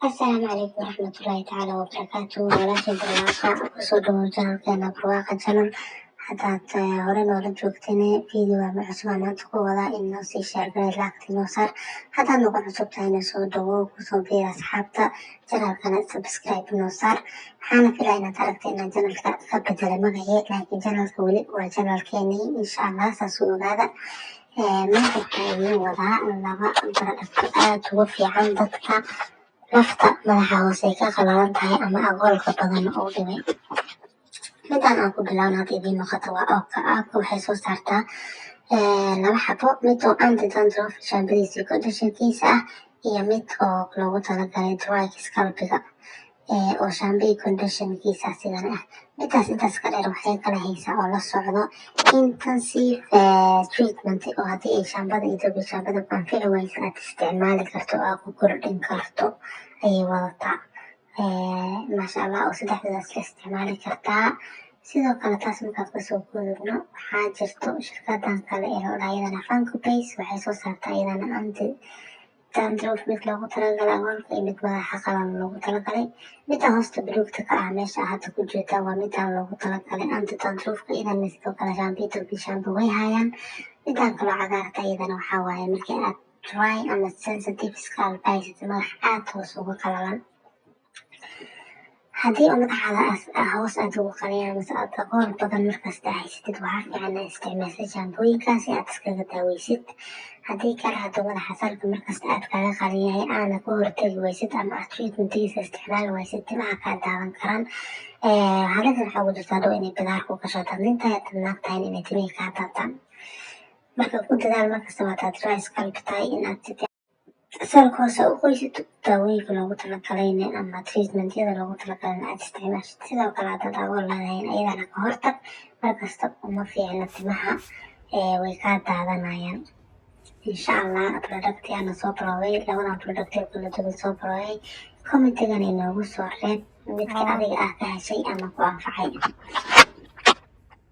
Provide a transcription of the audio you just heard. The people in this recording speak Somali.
السلام عليكم ورحمة الله تعالى وبركاته. ولكن بالواقع kusoo channelkeena barwaaqo channel hadaad hore noola joogtayna video ama cusub maanta ku wadaa inoo sii share gareey lacagta inoo saar hadaad nagu cusub tahayna soo dhawow kusoo biir asxaabta channelkana subscribe inoo saar waxaana filaya inaad aragtay inaan channelka ka bedelay magacii laakiin channelka weli waa channelkeenii insha Allah saas u ogaada. Maanta waxaan idiin wadaa laba baradhako aad ugu fiican dadka lafta madaxa hoose ka qalalan tahay ama aqoolka badan oo dhibay. Midaan aan ku bilaawno hadda idiin muuqata waa aabka waxay soo saartaa laba xabo mid oo anti-dandruff shaambadiisa iyo conditionkiisa ah iyo mid oo loogu talagalay dry scalp-ga oo shaambo iyo conditionkiisa sidan ah. Midaas intaas ka dheer waxay kala haysaa oo la socdo intensive treatment oo haddii ay shaambada iyo dabi shaambada anfici waysa aad isticmaali karto oo aad ku kordhin karto ayay wadataa. Masha Allah oo saddexdaas la isticmaali kartaa. Sidoo kale taas markaad kasoo gudubno waxaa jirto shirkadan kale ee ayadana Funko Base waxay soo saartaa ayadana anti-dandruff mid loogu talagalay aqoolka iyo mid madaxa qalalan loogu talagalay. Midaan hoosta buluugta ka ah meesha hadda ku jirta waa midaan loogu talagalay anti-dandruffka iyadana sidoo kale shaambo iyo dabi shaambo way hayaan. Midaan kaloo cagaarta iyadana waxaa waaye markii aad dry ama sensitive scalp haysatid madax aad hoos uga qalalan. haddii madaxaada hoos aad ugu qalayan mise aad aqool badan markasta haysatid waxaa fiican inaad isticmaasho shaambooyinkaasi aad iskaga daaweysid. haddii kale hadduu madaxa salka markasta aad kaga qalan yahay aana ka hortagi waysid ama aad treatmentiisa isticmaali waysid timaha kaa daadan karaan. Xaaladdan waxaa ugu jirtaa dhow inay bidaar ku gasho hadaad nin tahay hadaad naag tahayna inay timihii kaa daataan. Marka ku dadaal markastaba hadaad dry scalp tahay inaad salka hoose u qoysid daawooyinka loogu talagalayna ama treatmentyada loogu talagalayna aad isticmaashid. Sidoo kale hadaad aqoon leedahay ayadana ka hortag markasta uma fiicna timaha way kaa daadanayaan. insha Allah productyaana soo baroway labadan product ee kala duwan soo baroway commentigana inoogu soo reeb midka adiga ah ka heshay ama ku anfacay.